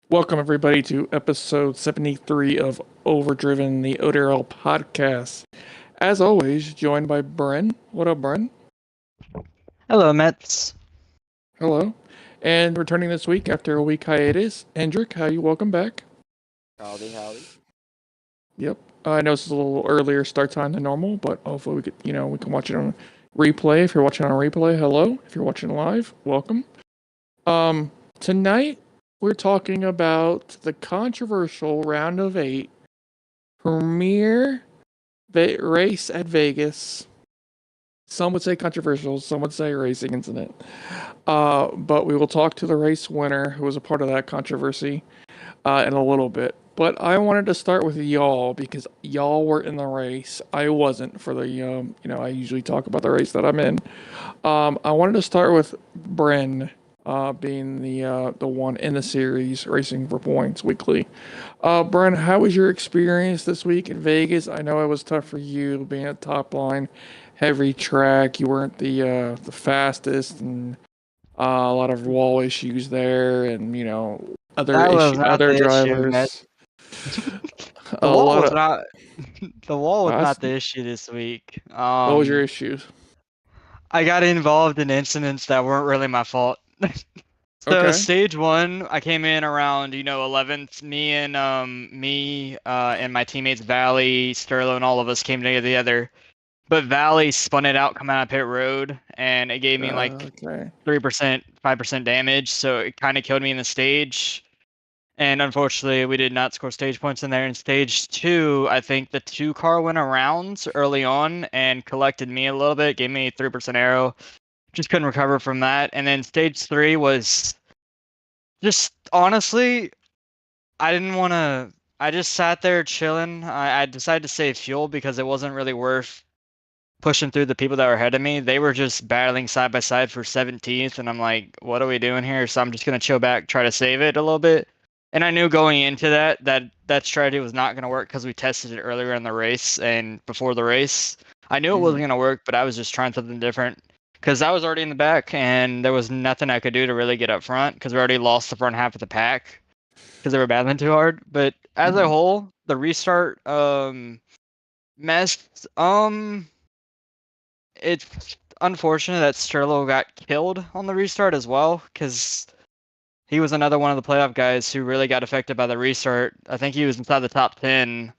Welcome, everybody, to episode 73 of Overdriven, the R08 podcast. As always, joined by Bren. What up, Bren? Hello, Mets. Hello. And returning this week after a week hiatus, Hendrik, how you? Welcome back. Howdy. Yep. I know this is a little earlier start time than normal, but hopefully we can watch it on replay. If you're watching on replay, hello. If you're watching live, welcome. Tonight, we're talking about the controversial round of 8 premier race at Vegas. Some would say controversial, some would say racing incident. But we will talk to the race winner who was a part of that controversy in a little bit. But I wanted to start with y'all because y'all were in the race. I wasn't for the, I usually talk about the race that I'm in. I wanted to start with Bren. Being the one in the series, racing for points weekly. Bren, how was your experience this week in Vegas? I know it was tough for you being at top line, heavy track. You weren't the fastest, and a lot of wall issues there, and other drivers. The wall was not the issue this week. What was your issues? I got involved in incidents that weren't really my fault. So Okay. stage 1, I came in around 11th. Me and my teammates Valley, Sterlo, and all of us came together. But Valley spun it out coming out of pit road, and it gave me 3%, 5% damage. So it kind of killed me in the stage. And unfortunately, we did not score stage points in there. In stage 2, I think the 2 car went around early on and collected me a little bit, gave me a 3% arrow. Just couldn't recover from that. And then stage 3 was just, honestly, I just sat there chilling. I decided to save fuel because it wasn't really worth pushing through the people that were ahead of me. They were just battling side by side for 17th, and I'm like, what are we doing here? So I'm just going to chill back, try to save it a little bit. And I knew going into that strategy was not going to work because we tested it earlier in the race and before the race. I knew it wasn't going to work, but I was just trying something different. Because I was already in the back, and there was nothing I could do to really get up front, because we already lost the front half of the pack, because they were battling too hard. But as a whole, the restart messed. It's unfortunate that Sterlo got killed on the restart as well, because he was another one of the playoff guys who really got affected by the restart. I think he was inside the top 10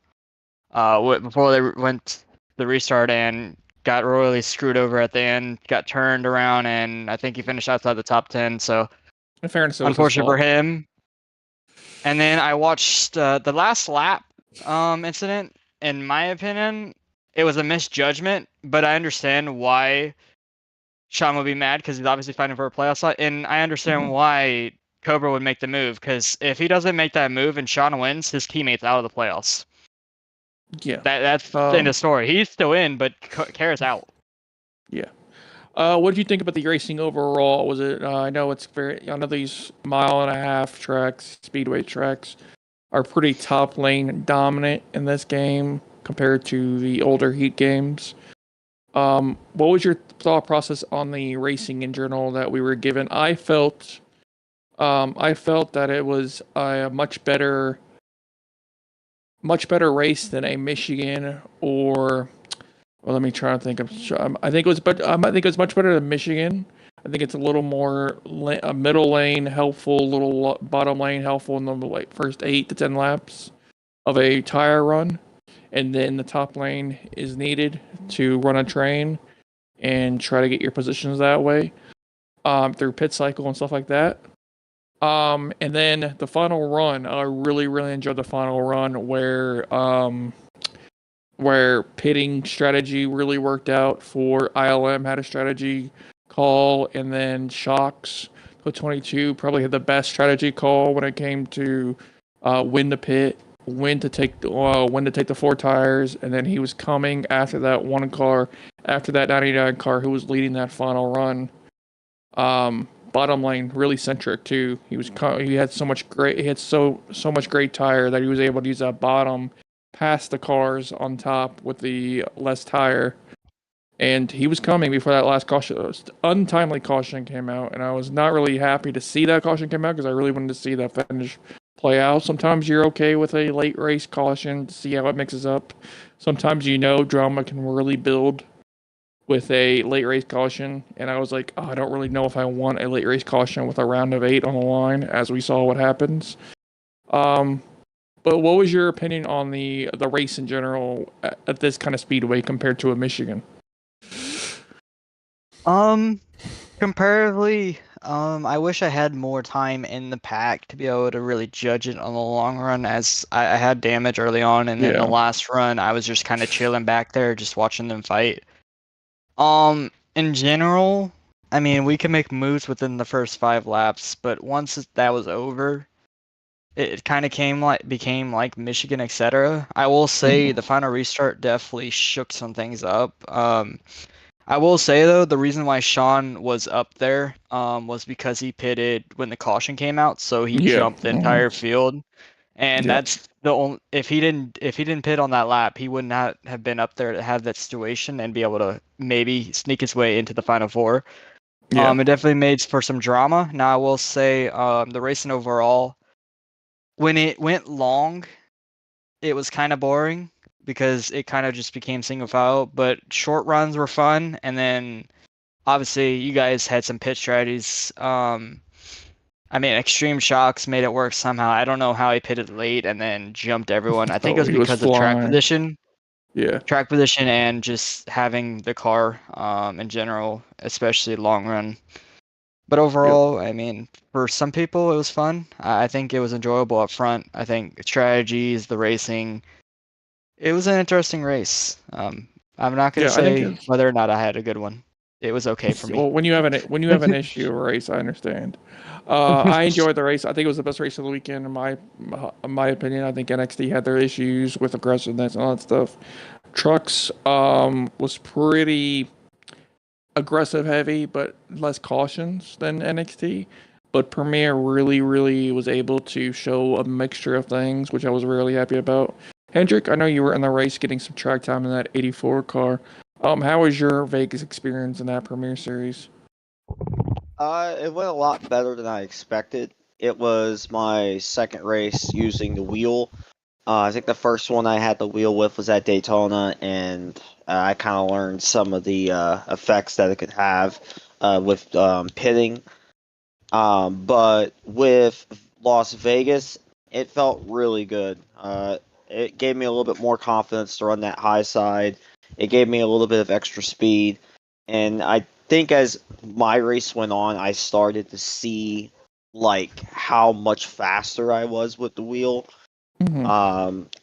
before they went the restart, and got royally screwed over at the end, got turned around, and I think he finished outside the top 10. So, in fairness, unfortunate for him. And then I watched the last lap incident. In my opinion, it was a misjudgment, but I understand why Sean would be mad because he's obviously fighting for a playoff slot, and I understand why Cobra would make the move, because if he doesn't make that move and Sean wins, his teammate's out of the playoffs. Yeah, that's in the story. He's still in, but Kara's out. Yeah. What did you think about the racing overall? Was it? I know these 1.5-mile tracks, speedway tracks, are pretty top lane dominant in this game compared to the older Heat games. What was your thought process on the racing in general that we were given? I felt that it was a much better much better race than a Michigan or. Well, let me try to think of. I think it was, but I think it was much better than Michigan. I think it's a little more a middle lane helpful, little bottom lane helpful in the like first 8 to 10 laps of a tire run, and then the top lane is needed to run a train and try to get your positions that way, through pit cycle and stuff like that. And then the final run, I really, really enjoyed the final run where pitting strategy really worked out for ILM had a strategy call, and then Shocks to 22 probably had the best strategy call when it came to when to pit, when to take the 4 tires, and then he was coming after that one car, after that 99 car who was leading that final run. Bottom lane really centric too. He had so much great tire that he was able to use that bottom past the cars on top with the less tire. And he was coming before that last caution, untimely caution came out, and I was not really happy to see that caution come out because I really wanted to see that finish play out. Sometimes you're okay with a late race caution to see how it mixes up. Sometimes drama can really build with a late race caution, and I was like, oh, I don't really know if I want a late race caution with a round of 8 on the line, as we saw what happens. But what was your opinion on the race in general at this kind of speedway compared to a Michigan? Comparatively, I wish I had more time in the pack to be able to really judge it on the long run, as I had damage early on, and then the Yeah, last run I was just kind of chilling back there, just watching them fight. In general, I mean, we can make moves within the first 5 laps, but once that was over, it kind of became like Michigan, etc. I will say hmm the final restart definitely shook some things up. I will say though, the reason why Sean was up there was because he pitted when the caution came out, so he yeah, jumped the entire field. And yeah, that's the only if he didn't pit on that lap, he would not have been up there to have that situation and be able to maybe sneak his way into the final four. yeah, It definitely made for some drama. Now I will say, the racing overall, when it went long, it was kind of boring because it kind of just became single file. But short runs were fun, and then obviously you guys had some pit strategies. I mean, Extreme Shocks made it work somehow. I don't know how he pitted late and then jumped everyone. I think it oh, was he was because of flying. Yeah, track position, and just having the car in general, especially long run. But yep, overall, I mean, for some people, it was fun. I think it was enjoyable up front. I think strategies, the racing, it was an interesting race. I'm not going to yeah. I think say it's whether or not I had a good one. It was okay for me. well when you have an issue or race, I understand. I enjoyed the race. I think it was the best race of the weekend in my opinion. I think NXT had their issues with aggressiveness and all that stuff. Trucks was pretty aggressive heavy, but less cautions than NXT. But Premiere really, really was able to show a mixture of things, which I was really happy about. Hendrick, I know you were in the race getting some track time in that 84 car. How was your Vegas experience in that Premiere series? It went a lot better than I expected. It was my second race using the wheel. I think the first one I had the wheel with was at Daytona, and I kind of learned some of the effects that it could have with pitting. But with Las Vegas, it felt really good. It gave me a little bit more confidence to run that high side. It gave me a little bit of extra speed, and I think as my race went on, I started to see like how much faster I was with the wheel. Hmm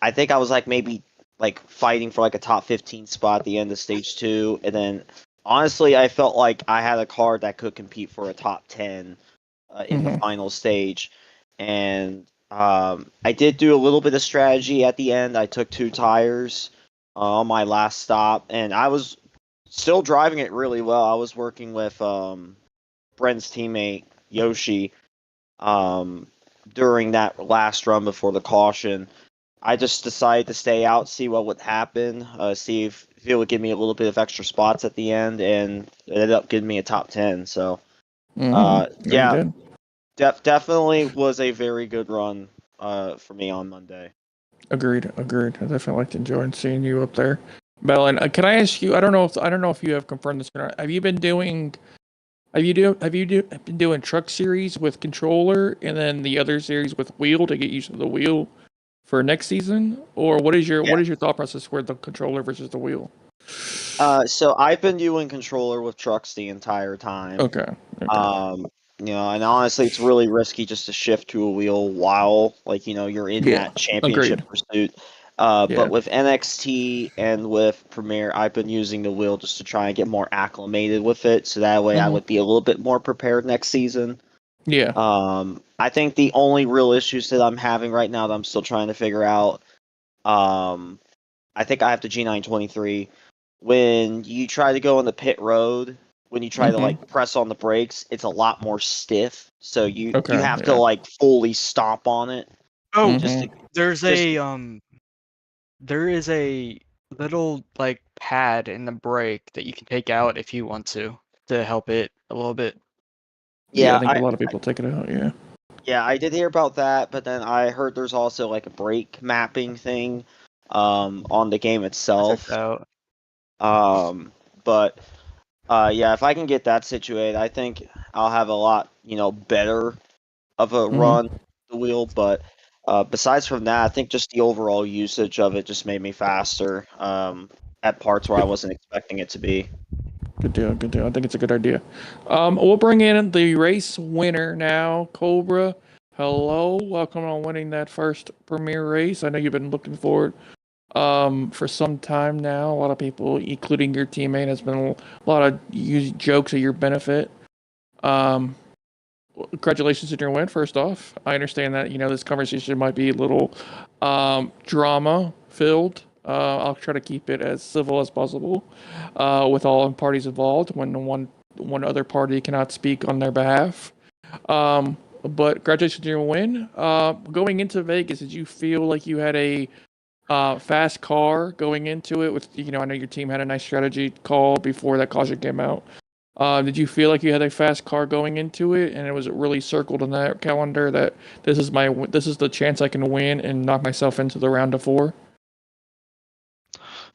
I think I was like maybe like fighting for like a top 15 spot at the end of stage 2, and then honestly, I felt like I had a car that could compete for a top 10 in the hmm final stage. And I did do a little bit of strategy at the end. I took 2 tires on my last stop, and I was still driving it really well. I was working with Brent's teammate Yoshi um, during that last run before the caution. I just decided to stay out, see what would happen, see if it would give me a little bit of extra spots at the end, and it ended up giving me a top 10. So, Yeah, you yeah, did. definitely was a very good run for me on Monday. Agreed. Agreed. I definitely liked enjoying seeing you up there, Bell. And can I ask you? I don't know if you have confirmed this or not. Have you been doing? Been doing truck series with controller and then the other series with wheel to get used to the wheel for next season? Or Yeah. what is your thought process for the controller versus the wheel? So I've been doing controller with trucks the entire time. Okay. Okay. Um, and honestly, it's really risky just to shift to a wheel while, like, you're in Yeah. that championship Agreed. pursuit. Yeah. But with NXT and with Premiere, I've been using the wheel just to try and get more acclimated with it, so that way I Hmm. would be a little bit more prepared next season. Yeah. I think the only real issues that I'm having right now that I'm still trying to figure out, um, I think I have the G923. When you try to go on the pit road, when you try to Hmm. like press on the brakes, it's a lot more stiff. So you Okay. have to Yeah. like fully stomp on it. Oh, Just Hmm. to, there's just there is a little like pad in the brake that you can take out if you want to help it a little bit. Yeah. I yeah, think a lot of people take it out. Yeah. I did hear about that, but then I heard there's also like a brake mapping thing on the game I checked itself. that out. But yeah, if I can get that situated, I think I'll have a lot, better of a Hmm. run the wheel. But besides from that, I think just the overall usage of it just made me faster at parts where I wasn't expecting it to be. Good deal. Good deal. I think it's a good idea. We'll bring in the race winner now, Cobra. Hello, welcome on winning that first premiere race. I know you've been looking forward for some time now. A lot of people, including your teammate, has been a lot of jokes at your benefit. Um, Congratulations on your win. First off, I understand that this conversation might be a little drama filled. I'll try to keep it as civil as possible with all parties involved. When one other party cannot speak on their behalf. But congratulations on your win. Going into Vegas, did you feel like you had a fast car going into it? With I know your team had a nice strategy call before that caution came out. Did you feel like you had a fast car going into it, and it was really circled on that calendar that this is the chance I can win and knock myself into the round of four?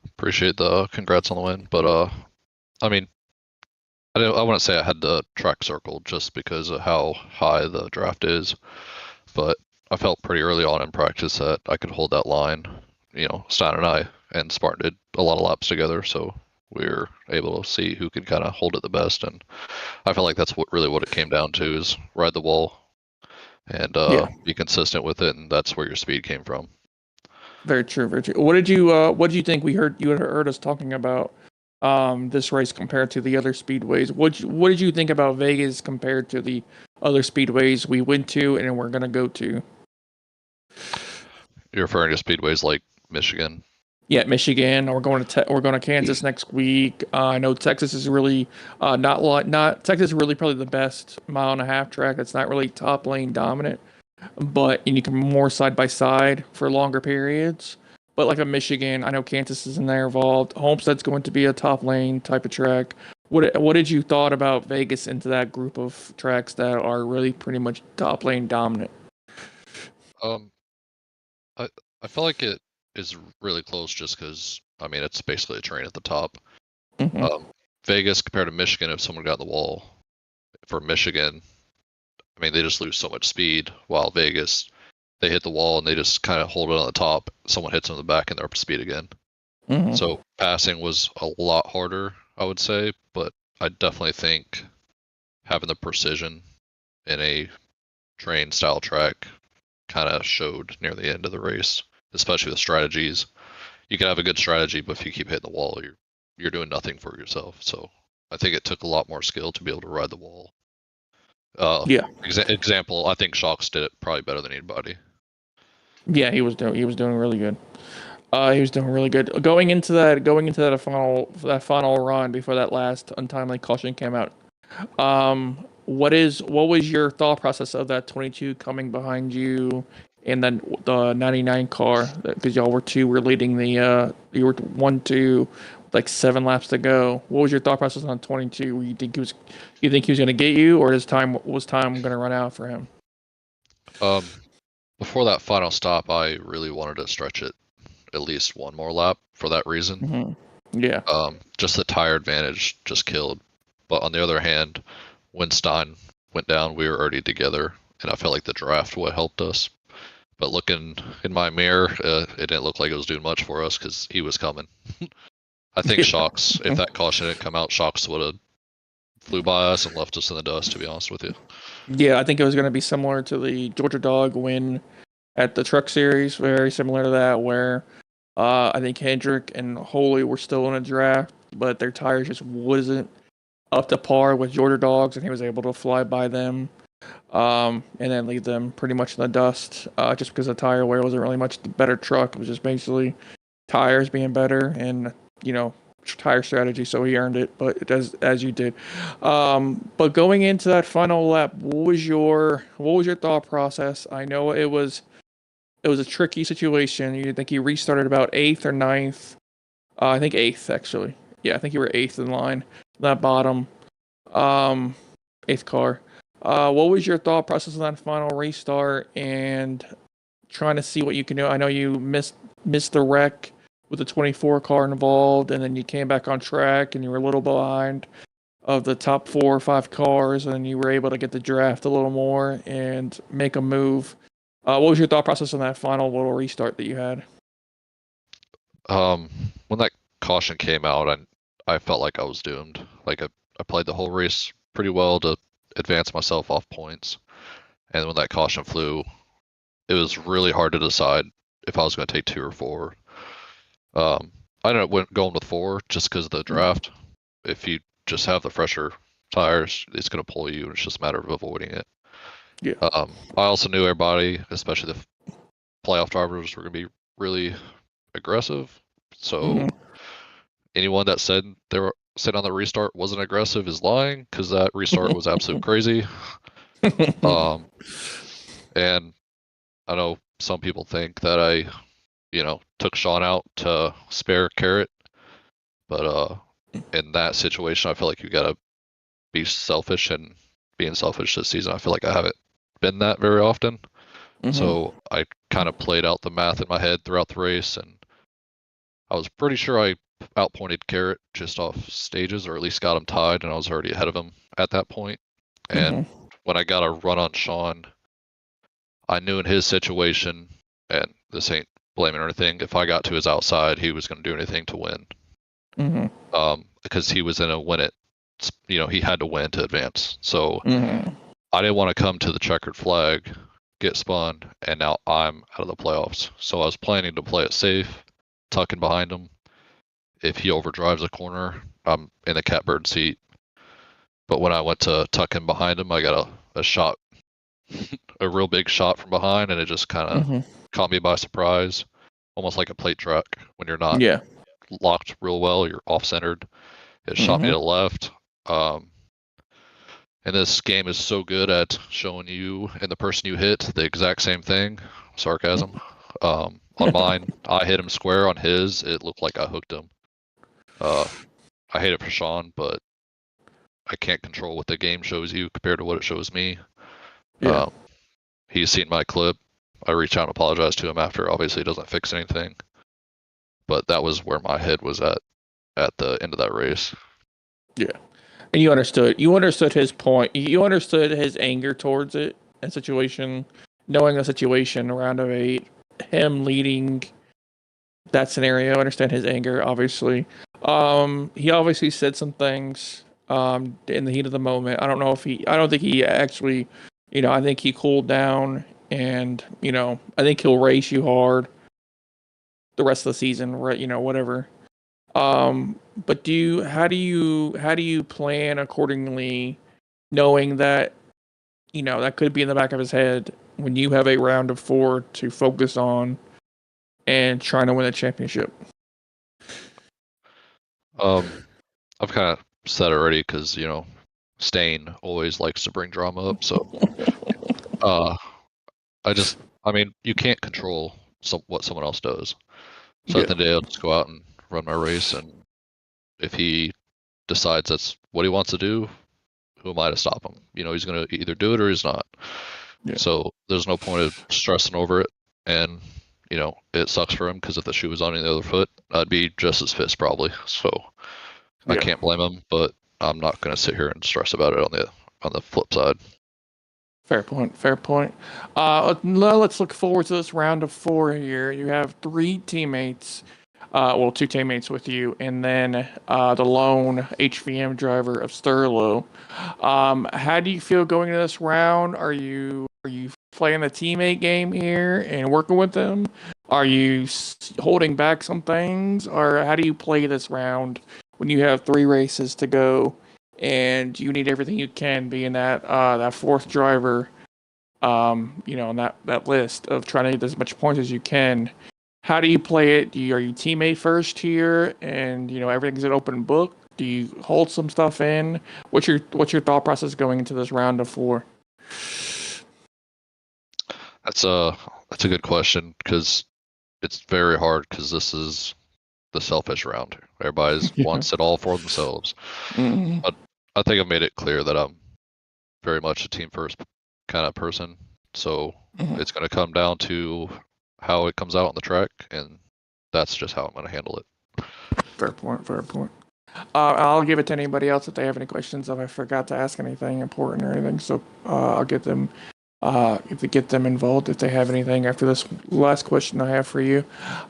Appreciate the congrats on the win, but I mean, I wouldn't say I had the track circled just because of how high the draft is, but I felt pretty early on in practice that I could hold that line. Stein and I and Spartan did a lot of laps together, so we were able to see who could kind of hold it the best, and I felt like that's what it came down to is ride the wall and Yeah, be consistent with it, and that's where your speed came from. very true, very true. What did you think you had heard us talking about this race compared to the other speedways? What did you think about Vegas compared to the other speedways we went to and we're gonna go to? You're referring to speedways like Michigan. Yeah, Michigan. We're going to Kansas next week. I know Texas is really not Texas is really probably the best mile and a half track. That's not really top lane dominant, but and you can more side by side for longer periods. But like a Michigan, I know Kansas is in there involved. Homestead's going to be a top lane type of track. What did you thought about Vegas into that group of tracks that are really pretty much top lane dominant? Um, I I feel like it is really close just because I mean it's basically a train at the top. Hmm. Um, Vegas compared to Michigan, if someone got in the wall for Michigan, I mean they just lose so much speed. While Vegas, they hit the wall and they just kind of hold it on the top. Someone hits them in the back and they're up to speed again. Hmm. So passing was a lot harder, I would say, but I definitely think having the precision in a train style track kind of showed near the end of the race, especially with strategies. You can have a good strategy, but if you keep hitting the wall, you're doing nothing for yourself. So I think it took a lot more skill to be able to ride the wall. Yeah, Example, I think Shocks did it probably better than anybody. yeah, he was doing really good. He was doing really good. Going into that final run before that last untimely caution came out. What was your thought process of that 22 coming behind you, and then the 99 car? Because y'all were leading you were 1-2, like 7 laps to go. What was your thought process on 22? You think he was gonna get you, or was time gonna run out for him? Um, before that final stop, I really wanted to stretch it at least one more lap for that reason. Mm-hmm. Yeah. Just the tire advantage just killed. But on the other hand, when Stein went down, we were already together, and I felt like the draft would have helped us. But looking in my mirror, it didn't look like it was doing much for us because he was coming. I think Yeah. Shocks, if that caution didn't come out, Shocks would have flew by us and left us in the dust, to be honest with you. Yeah, I think it was going to be similar to the Georgia Dog win at the Truck Series, very similar to that, where I think Hendrick and Holy were still in a draft, but their tires just wasn't up to par with Georgia Dogs, and he was able to fly by them and then leave them pretty much in the dust just because the tire wear wasn't really much better truck. It was just basically tires being better and, tire strategy, so he earned it, but it does as you did. But going into that final lap, what was your thought process? I know it was a tricky situation. You think he restarted about eighth or ninth? I think eighth actually. Yeah, I think you were eighth in line. That bottom, eighth car. What was your thought process on that final restart and trying to see what you can do? I know you missed the wreck with the 24 car involved, and then you came back on track and you were a little behind of the top 4 or 5 cars, and you were able to get the draft a little more and make a move. What was your thought process on that final little restart that you had? When that caution came out, I felt like I was doomed. Like I played the whole race pretty well to advance myself off points, and when that caution flew, it was really hard to decide if I was going to take 2 or 4. I ended up going with 4 just because of the draft. If you just have the fresher tires, it's going to pull you, and it's just a matter of avoiding it. Yeah. I also knew everybody, especially the playoff drivers, were going to be really aggressive. So anyone that said they were sitting on the restart wasn't aggressive is lying, because that restart was absolute crazy. And I know some people think that I, took Sean out to spare Carrot, but in that situation, I feel like you gotta be selfish, and being selfish this season, I feel like I haven't been that very often. So I kind of played out the math in my head throughout the race, and I was pretty sure I outpointed Carrot just off stages, or at least got him tied, and I was already ahead of him at that point. And when I got a run on Sean, I knew in his situation, and this ain't blaming or anything, if I got to his outside, he was going to do anything to win. Because he was in a win it, he had to win to advance. So I didn't want to come to the checkered flag, get spun, and now I'm out of the playoffs. So I was planning to play it safe, tucking behind him. If he overdrives a corner, I'm in the catbird seat. But when I went to tuck him behind him, I got a shot, a real big shot from behind, and it just kind of caught me by surprise, almost like a plate track when you're not locked real well, you're off-centered. It shot me to the left. And this game is so good at showing you and the person you hit the exact same thing. Sarcasm. On mine, I hit him square. On his, it looked like I hooked him. I hate it for Sean, but I can't control what the game shows you compared to what it shows me. He's seen my clip. I reached out and apologized to him after. Obviously, it doesn't fix anything. But that was where my head was at the end of that race. Yeah. And you understood his point. You understood his anger towards it and situation, knowing the situation round of 8, him leading that scenario. I understand his anger, obviously. He obviously said some things in the heat of the moment. I don't think he actually, I think he cooled down, and, I think he'll race you hard the rest of the season, right? Whatever. But how do you plan accordingly, knowing that, that could be in the back of his head when you have a round of 4 to focus on and trying to win a championship? I've kind of said already, because, Stain always likes to bring drama up. So, you can't control what someone else does. So at the end of the day, I'll just go out and run my race, and if he decides that's what he wants to do, who am I to stop him? He's going to either do it or he's not. Yeah. So there's no point of stressing over it. And, it sucks for him because if the shoe was on the other foot, I'd be just as pissed probably. So I Yeah. can't blame him, but I'm not going to sit here and stress about it on the flip side. Fair point. Fair point. Let's look forward to this round of 4 here. You have 3 teammates, well, 2 teammates with you, and then the lone HVM driver of Sterlo. How do you feel going into this round? Are you playing the teammate game here and working with them? Are you holding back some things, or how do you play this round when you have 3 races to go? And you need everything you can, being that 4th driver, on that list of trying to get as much points as you can. How do you play it? Are you teammate first here, and everything's an open book? Do you hold some stuff in? What's your thought process going into this round of 4? That's a good question because it's very hard because this is the selfish round. Everybody's Yeah. wants it all for themselves. Mm-hmm. But I think I've made it clear that I'm very much a team first kind of person. So Mhm. it's going to come down to how it comes out on the track, and that's just how I'm going to handle it. Fair point. Fair point. I'll give it to anybody else if they have any questions. If I forgot to ask anything important or anything, so I'll get them. If they get them involved if they have anything after this last question I have for you.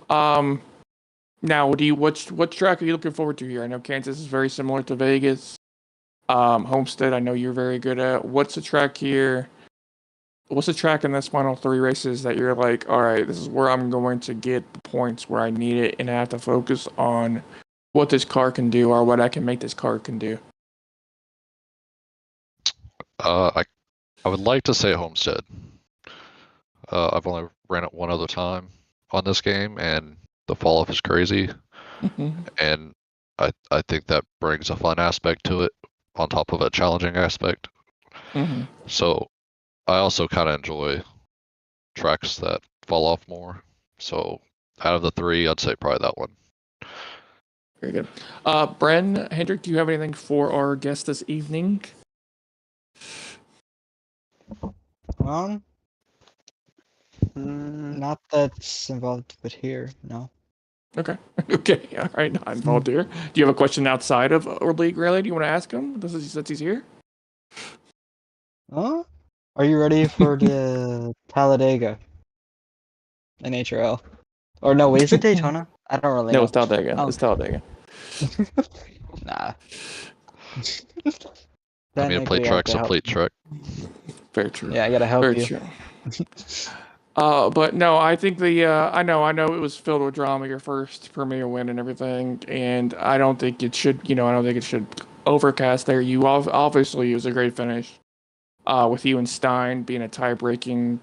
Now, what track are you looking forward to here? I know Kansas is very similar to Vegas. Homestead, I know you're very good at. What's the track here? What's the track in this final 3 races that you're like, all right, this is where I'm going to get the points where I need it, and I have to focus on what this car can do or what I can make this car can do? I would like to say Homestead. I've only ran it one other time on this game, and the fall off is crazy. Mm-hmm. And I think that brings a fun aspect to it on top of a challenging aspect. Mm-hmm. So I also kind of enjoy tracks that fall off more. So out of the 3, I'd say probably that one. Very good. Bren, Hendrik, do you have anything for our guest this evening? Not that's involved with here, no. Okay. Okay. All right. Not involved here. Do you have a question outside of our league, really? Do you want to ask him? Since he's here? Huh? Are you ready for the Talladega in HRL? Or no, wait, is it Daytona? I don't really No, know. it's Talladega. Oh. It's Talladega. Nah. I mean, a plate track's a plate track. Very true. Yeah, I gotta help Very you. true. But no, I think I know it was filled with drama, your first premier win and everything, and I don't think it should, I don't think it should overcast there. You obviously, it was a great finish, with you and Stein being a tie-breaking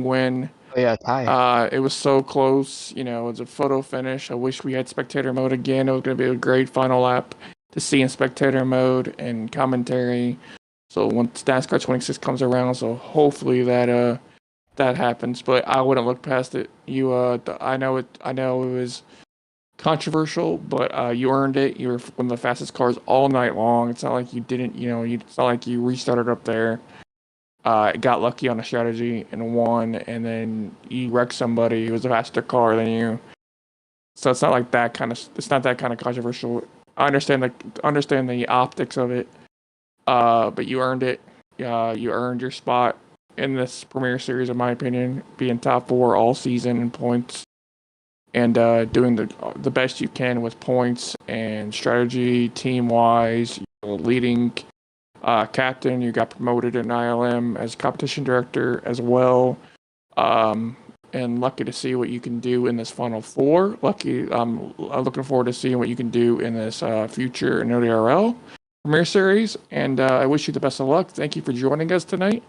win. Oh yeah, tie. It was so close, it was a photo finish. I wish we had spectator mode again. It was going to be a great final lap to see in spectator mode and commentary. So once NASCAR 26 comes around, so hopefully that happens, but I wouldn't look past it. I know it was controversial, but you earned it. You were one of the fastest cars all night long. It's not like you didn't, it's not like you restarted up there. Got lucky on a strategy and won, and then you wrecked somebody who was a faster car than you. So it's not like that kind of. It's not that kind of controversial. I understand the optics of it, but you earned it. You earned your spot in this Premier Series, in my opinion, being top 4 all season in points, and doing the best you can with points and strategy, team wise. Leading captain, you got promoted in ILM as competition director as well. And lucky to see what you can do in this Final 4. I'm looking forward to seeing what you can do in this future in ODRL Premier Series. And I wish you the best of luck. Thank you for joining us tonight.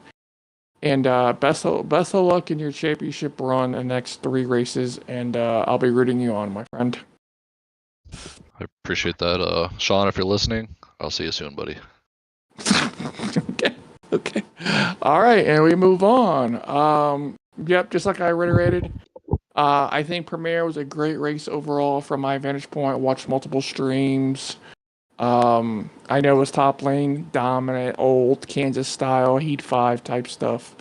And best of luck in your championship run in the next 3 races. And I'll be rooting you on, my friend. I appreciate that. Sean, if you're listening, I'll see you soon, buddy. Okay. All right, and we move on. Yep, just like I reiterated, I think Premiere was a great race overall from my vantage point. I watched multiple streams. I know it was top lane, dominant, old Kansas style, Heat 5 type stuff.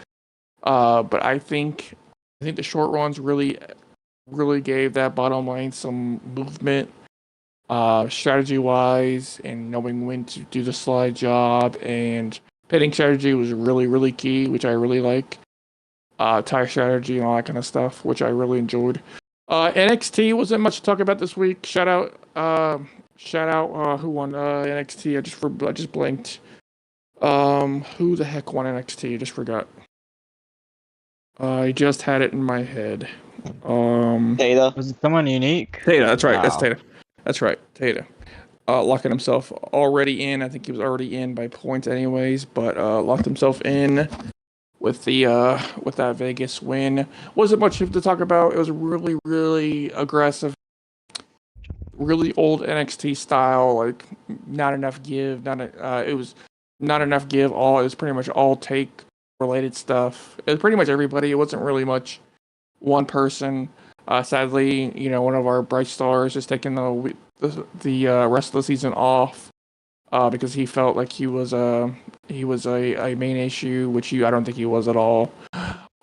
But I think the short runs really gave that bottom lane some movement, strategy wise, and knowing when to do the slide job, and pitting strategy was really key, which I really like. Tire strategy and all that kind of stuff, which I really enjoyed. NXT wasn't much to talk about this week. Shout out who won NXT. I just blanked. Who the heck won NXT? I just forgot. I just had it in my head. Data. Was it someone unique? Tata, that's right. That's Wow. Tata. That's right. Tata. Locking himself already in. I think he was already in by points anyways, but locked himself in with that Vegas win. Wasn't much to talk about. It was really aggressive, really old NXT style. Like not enough give. It was not enough give. It was pretty much all take related stuff. It was pretty much everybody. It wasn't really much one person. Sadly, one of our bright stars is taking the rest of the season off because he felt like he was a main issue, which I don't think he was at all.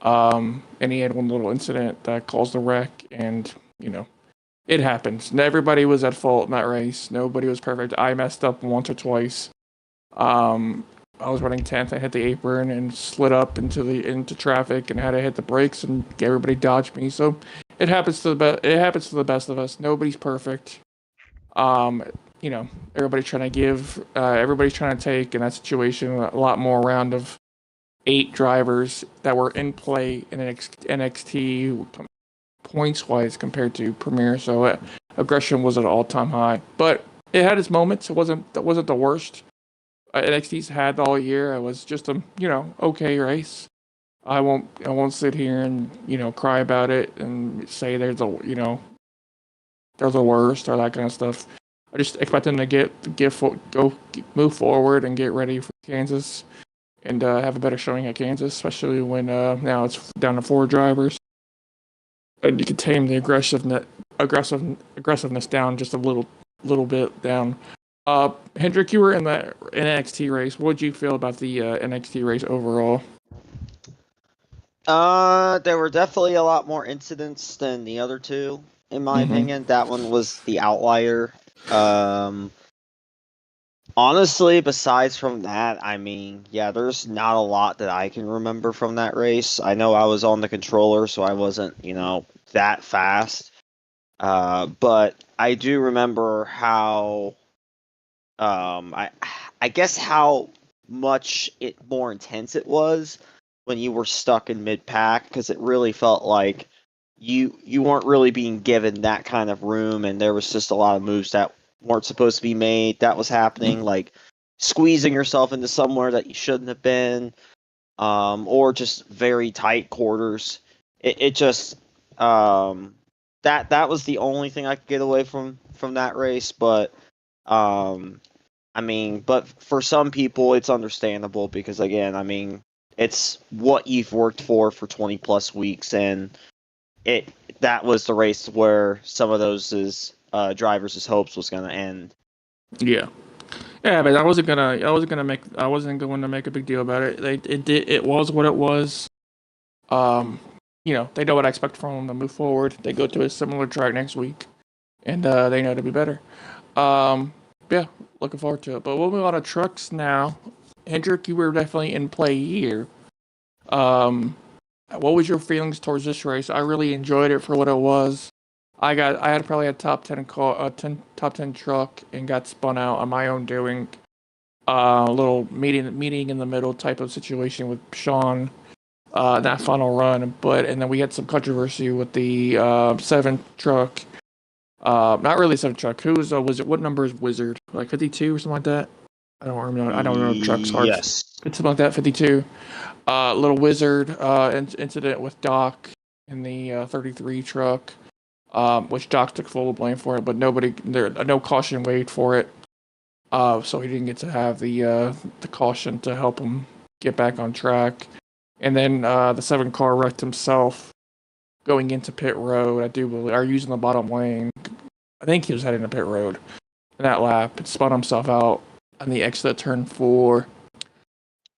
And he had one little incident that caused a wreck, and it happens. Everybody was at fault in that race. Nobody was perfect. I messed up once or twice. I was running 10th. I hit the apron and slid up into traffic and had to hit the brakes, and everybody dodged me. So it happens to the best. It happens to the best of us. Nobody's perfect. Everybody's trying to give. Everybody's trying to take in that situation a lot more round of 8 drivers that were in play in NXT points wise compared to Premier. So aggression was at an all-time high, but it had its moments. It wasn't the worst NXT's had all year. It was just a okay race. I won't sit here and cry about it and say they're the worst or that kind of stuff. I just expect them to move forward and get ready for Kansas and have a better showing at Kansas, especially when now it's down to 4 drivers, and you can tame the aggressiveness down just a little bit down. Hendrik, you were in the NXT race. What did you feel about the NXT race overall? There were definitely a lot more incidents than the other two, in my opinion. That one was the outlier. Honestly, besides from that, I mean, yeah, there's not a lot that I can remember from that race. I know I was on the controller, so I wasn't, that fast. But I do remember how, I guess how much more intense it was when you were stuck in mid pack, because it really felt like you weren't really being given that kind of room, and there was just a lot of moves that weren't supposed to be made that was happening, like squeezing yourself into somewhere that you shouldn't have been, or just very tight quarters. It just that was the only thing I could get away from that race. But I mean, but for some people it's understandable, because again, I mean, it's what you've worked for 20 plus weeks, and that was the race where some of those drivers' hopes was going to end. Yeah, but I wasn't going to make a big deal about it. It was what it was. They know what I expect from them to move forward. They go to a similar track next week, and they know to be better. Yeah, looking forward to it. But we'll move on to trucks now. Hendrik, you were definitely in play here. What was your feelings towards this race? I really enjoyed it for what it was. I had probably a top 10 top 10 truck and got spun out on my own doing. A little meeting in the middle type of situation with Sean. That final run, and then we had some controversy with the 7 truck. Not really 7 truck. Who was Wizard? What number is Wizard? Like 52 or something like that. I don't remember. I don't know trucks hard. Yes. It's something like that. 52. Little Wizard incident with Doc in the 33 truck, which Doc took full blame for it, but no caution weighed for it. So he didn't get to have the caution to help him get back on track. And then the 7 car wrecked himself going into pit road. I do believe, or using the bottom lane. I think he was heading to pit road. in that lap. It spun himself out on the exit at turn 4.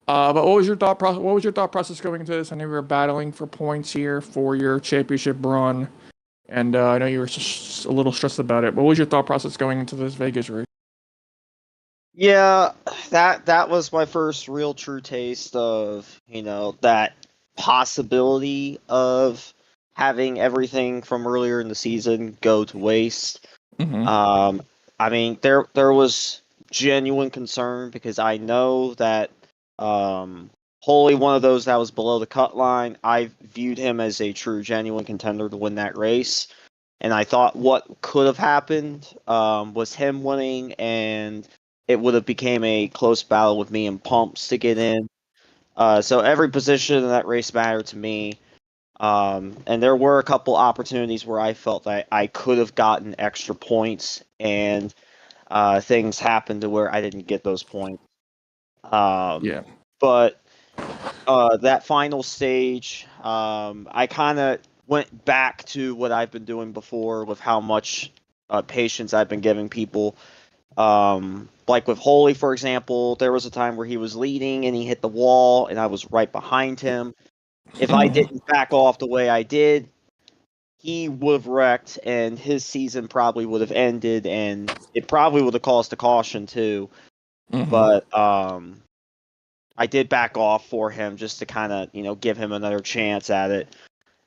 But what was your thought process? What was your thought process going into this? I know you were battling for points here for your championship run, and I know you were a little stressed about it. What was your thought process going into this Vegas race? Yeah, that was my first real true taste of, that possibility of having everything from earlier in the season go to waste. Mm-hmm. I mean, there was genuine concern because I know that Holy, one of those that was below the cut line, I viewed him as a true genuine contender to win that race. And I thought what could have happened was him winning, and it would have became a close battle with me and Pumps to get in. So every position in that race mattered to me. And there were a couple opportunities where I felt that I could have gotten extra points, and things happened to where I didn't get those points. Yeah. But that final stage, I kind of went back to what I've been doing before with how much patience I've been giving people. Like with Holy, for example, there was a time where he was leading and he hit the wall, and I was right behind him. If I didn't back off the way I did, he would have wrecked, and his season probably would have ended, and it probably would have caused a caution too. Mm-hmm. But I did back off for him just to kind of, give him another chance at it.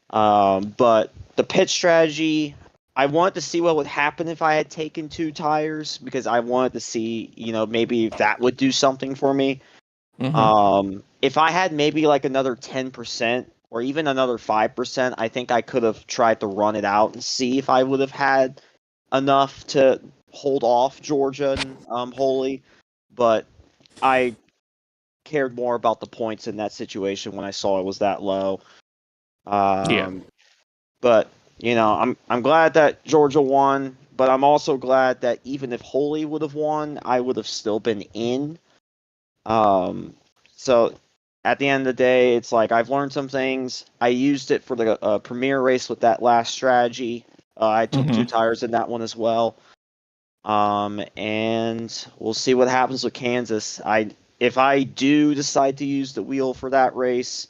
But the pit strategy, I wanted to see what would happen if I had taken 2 tires, because I wanted to see, maybe if that would do something for me. Mm-hmm. If I had maybe like another 10% or even another 5%, I think I could have tried to run it out and see if I would have had enough to hold off Georgia and Holy. But I cared more about the points in that situation when I saw it was that low. Yeah. But I'm glad that Georgia won, but I'm also glad that even if Holy would have won, I would have still been in. So at the end of the day, it's like I've learned some things. I used it for the premier race with that last strategy. I took 2 tires in that one as well. And we'll see what happens with Kansas. If I do decide to use the wheel for that race,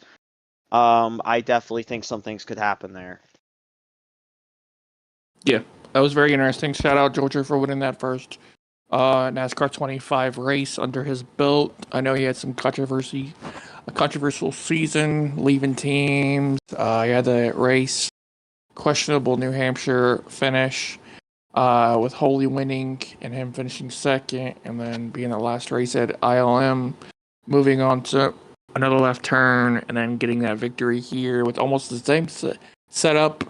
I definitely think some things could happen there. Yeah, that was very interesting. Shout out Georgia for winning that first NASCAR 25 race under his belt. I know he had some a controversial season, leaving teams. He had the race, questionable New Hampshire finish, with Holy winning and him finishing second, and then being the last race at ILM, moving on to another left turn, and then getting that victory here with almost the same setup.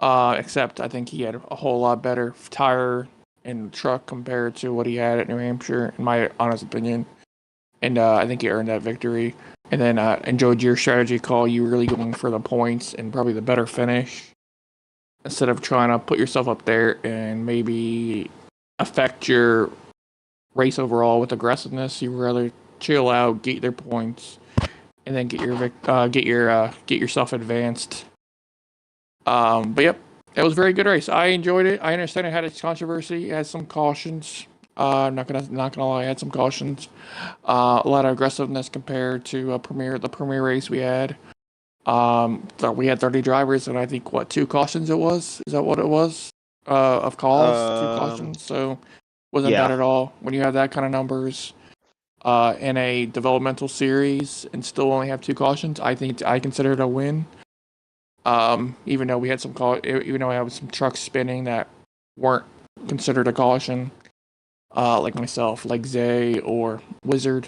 Except I think he had a whole lot better tire and truck compared to what he had at New Hampshire, in my honest opinion. And I think he earned that victory. And then enjoyed your strategy call. You really going for the points and probably the better finish instead of trying to put yourself up there and maybe affect your race overall with aggressiveness. You rather chill out, get their points, and then get yourself advanced. But yep, it was a very good race. I enjoyed it. I understand it had its controversy. It had some cautions. I'm not gonna lie, it had some cautions. A lot of aggressiveness compared to the premier race we had. We had 30 drivers, and I think 2 cautions it was. Is that what it was? Of calls, 2 cautions. So wasn't bad at all. When you have that kind of numbers, in a developmental series and still only have 2 cautions, I think I consider it a win. Even though even though I have some trucks spinning that weren't considered a caution, like myself, like Zay or Wizard.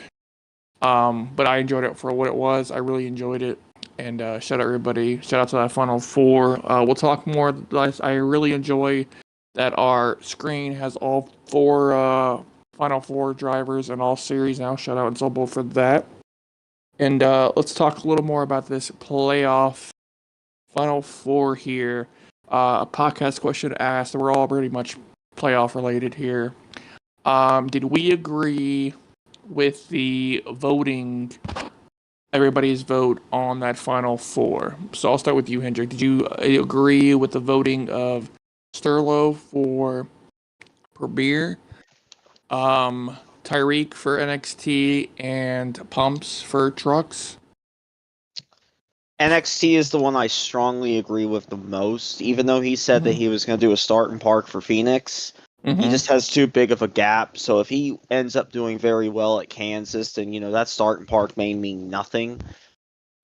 But I enjoyed it for what it was. I really enjoyed it. And shout out everybody. Shout out to that Final Four. We'll talk more. I really enjoy that our screen has all 4 Final Four drivers in all series now. Shout out Zobel for that. And let's talk a little more about this playoff Final Four here. A podcast question asked. We're all pretty much playoff related here. Did we agree with the voting, everybody's vote on that Final Four? So I'll start with you, Hendrik. Did you agree with the voting of Sterlo for Premier Tyreek for NXT and Pumps for Trucks. NXT is the one I strongly agree with the most, even though he said that he was going to do a start and park for Phoenix. He just has too big of a gap. So if he ends up doing very well at Kansas, then that start and park may mean nothing.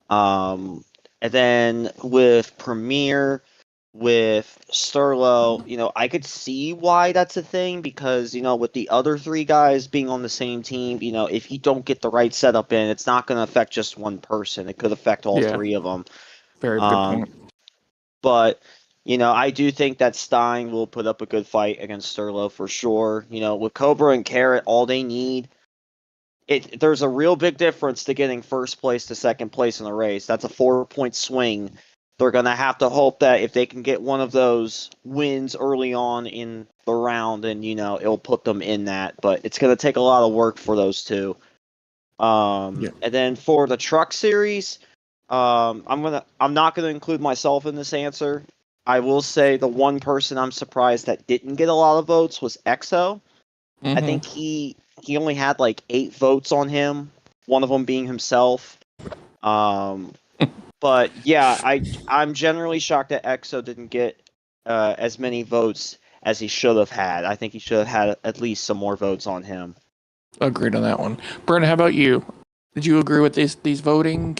And then with Premier, with Sterlo, I could see why that's a thing because with the other three guys being on the same team, if you don't get the right setup in, it's not going to affect just one person. It could affect all three of them. Very good point. But I do think that Stein will put up a good fight against Sterlo for sure. With Cobra and Carrot, all they need. There's a real big difference to getting first place to second place in the race. That's a 4-point swing. They're going to have to hope that if they can get one of those wins early on in the round, then, it'll put them in that. But it's going to take a lot of work for those two. And then for the truck series, I'm not going to include myself in this answer. I will say the one person I'm surprised that didn't get a lot of votes was EXO. I think he only had like 8 votes on him, one of them being himself. But yeah, I'm generally shocked that EXO didn't get as many votes as he should have had. I think he should have had at least some more votes on him. Agreed on that one. Brennan, how about you? Did you agree with these voting?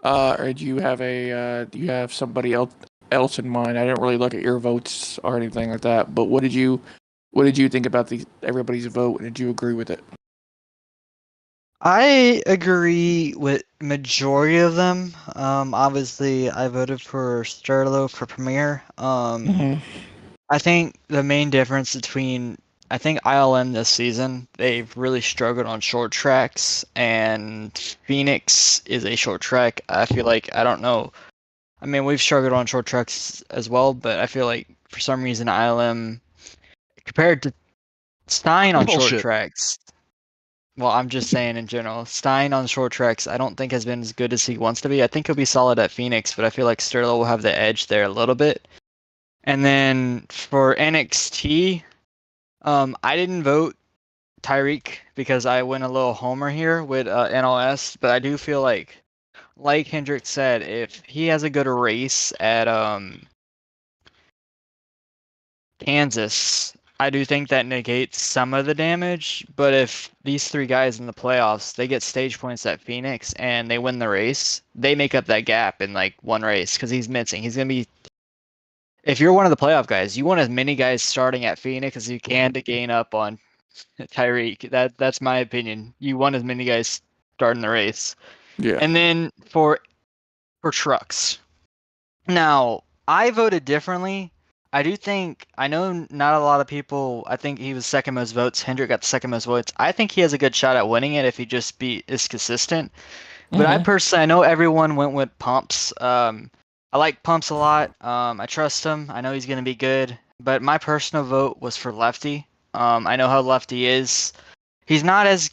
Or do you have somebody else in mind? I didn't really look at your votes or anything like that, but what did you think about everybody's vote? Did you agree with it? I agree with majority of them. Obviously, I voted for Sterlo for Premier. I think the main difference between ILM this season, they've really struggled on short tracks, and Phoenix is a short track. I feel like, I don't know. I mean, we've struggled on short tracks as well, but I feel like for some reason ILM, compared to Stein on short tracks, well, I'm just saying in general, Stein on short tracks, I don't think has been as good as he wants to be. I think he'll be solid at Phoenix, but I feel like Sterlo will have the edge there a little bit. And then for NXT, I didn't vote Tyreek because I went a little homer here with NLS, but I do feel like Hendrick said, if he has a good race at Kansas, I do think that negates some of the damage. But if these 3 guys in the playoffs, they get stage points at Phoenix and they win the race, they make up that gap in like one race because he's missing. He's gonna be. If you're one of the playoff guys, you want as many guys starting at Phoenix as you can to gain up on Tyreek. That's my opinion. You want as many guys starting the race. Yeah. And then for trucks. Now, I voted differently. I know not a lot of people, I think he was second most votes. Hendrick got the second most votes. I think he has a good shot at winning it if he just is consistent. But I personally, I know everyone went with Pumps. I like Pumps a lot. I trust him. I know he's going to be good. But my personal vote was for Lefty. I know how Lefty is. He's not as,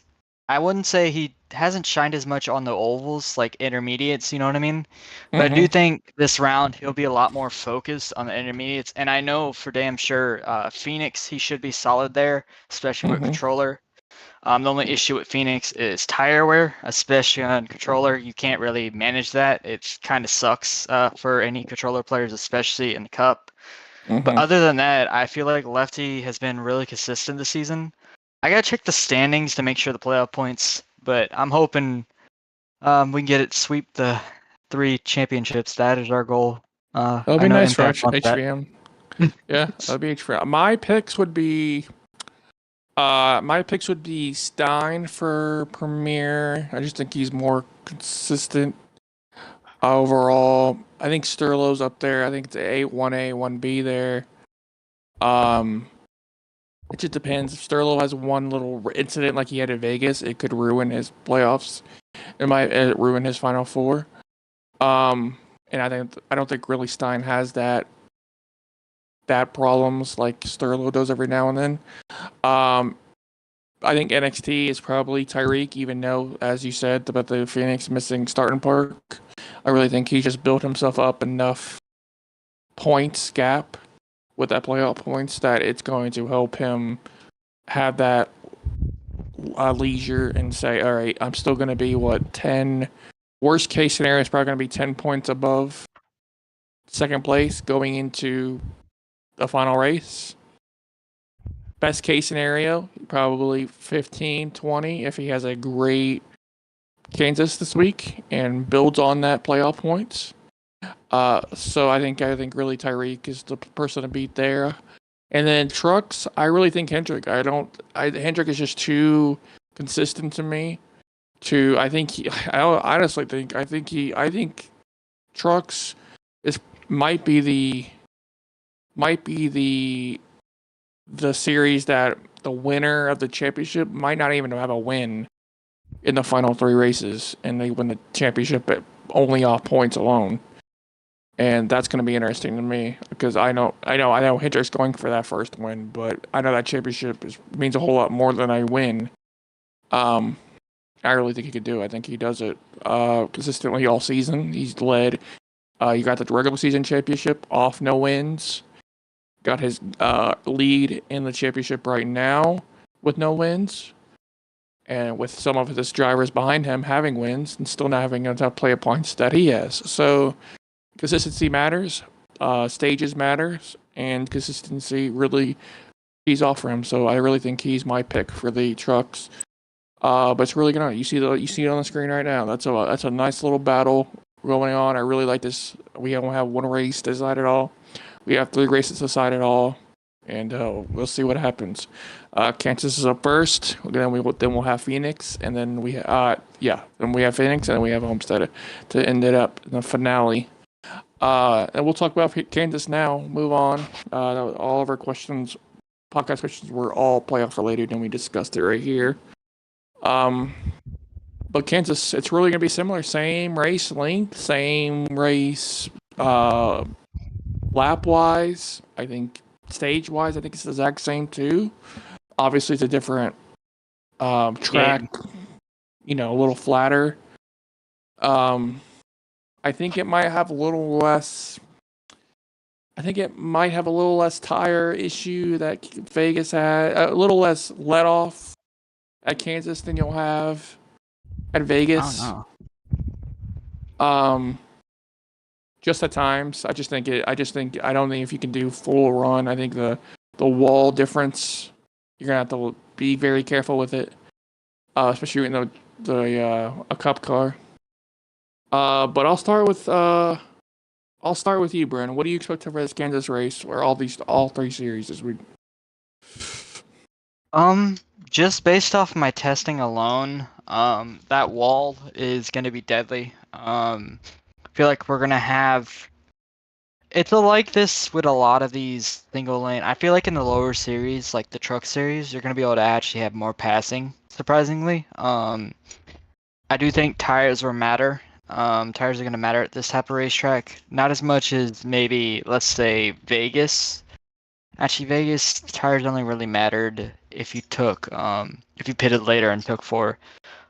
I wouldn't say he hasn't shined as much on the ovals, like intermediates, you know what I mean? But I do think this round he'll be a lot more focused on the intermediates. And I know for damn sure Phoenix, he should be solid there, especially with controller. The only issue with Phoenix is tire wear, especially on controller. You can't really manage that. It kind of sucks for any controller players, especially in the cup. But other than that, I feel like Lefty has been really consistent this season. I gotta check the standings to make sure the playoff points, but I'm hoping we can get it, sweep the 3 championships. That is our goal. That'll be nice for HVM. Yeah, that'll be HVM. My picks would be Stein for Premier. I just think he's more consistent overall. I think Sterlo's up there. I think it's 1A, 1B there. It just depends. If Sterlo has one little incident like he had at Vegas, it could ruin his playoffs. It might ruin his Final Four. And I don't think really Stein has that problems like Sterlo does every now and then. I think NXT is probably Tyreek, even though, as you said, about the Phoenix missing starting park. I really think he just built himself up enough points gap with that playoff points that it's going to help him have that leisure and say, all right, I'm still going to be 10. Worst case scenario is probably going to be 10 points above second place going into the final race. Best case scenario, probably 15, 20 if he has a great Kansas this week and builds on that playoff points. So I think really Tyreek is the person to beat there. And then trucks, I really think Hendrick. Hendrick is just too consistent to me. I think trucks might be the series that the winner of the championship might not even have a win in the final 3 races, and they win the championship only off points alone. And that's going to be interesting to me because I know Hendrick's going for that first win, but I know that championship means a whole lot more than I win. I really think he could do it. I think he does it consistently all season. He's led. You got the regular season championship off no wins. Got his lead in the championship right now with no wins. And with some of his drivers behind him having wins and still not having enough playoff points that he has. So consistency matters. Stages matters. And consistency really pays off for him. So I really think he's my pick for the trucks. But it's really good. You see it on the screen right now. That's a nice little battle going on. I really like this. We don't have one race to decide it all. We have 3 races to decide it all, and we'll see what happens. Kansas is up first. Then we'll have Phoenix, and then then we have Phoenix, and then we have Homestead to end it up in the finale. And we'll talk about Kansas now. Move on. All of our podcast questions were all playoff related, and we discussed it right here. But Kansas, it's really going to be similar. Same race length, same race lap-wise. I think stage-wise, I think it's the exact same too. Obviously, it's a different track, a little flatter. I think it might have a little less. I think it might have a little less tire issue that Vegas had, a little less let off at Kansas than you'll have at Vegas. Oh, no. Just at times. I don't think if you can do full run, I think the wall difference, you're gonna have to be very careful with it, especially in a cup car. But I'll start with you, Brandon. What do you expect for this Kansas race or all 3 series this week? Just based off my testing alone, that wall is going to be deadly. I feel like we're going to have... It's like this with a lot of these single lane. I feel like in the lower series, like the truck series, you're going to be able to actually have more passing, surprisingly. I do think tires will matter. Tires are going to matter at this type of racetrack. Not as much as maybe, let's say, Vegas. Actually, Vegas tires only really mattered if you pitted later and took 4.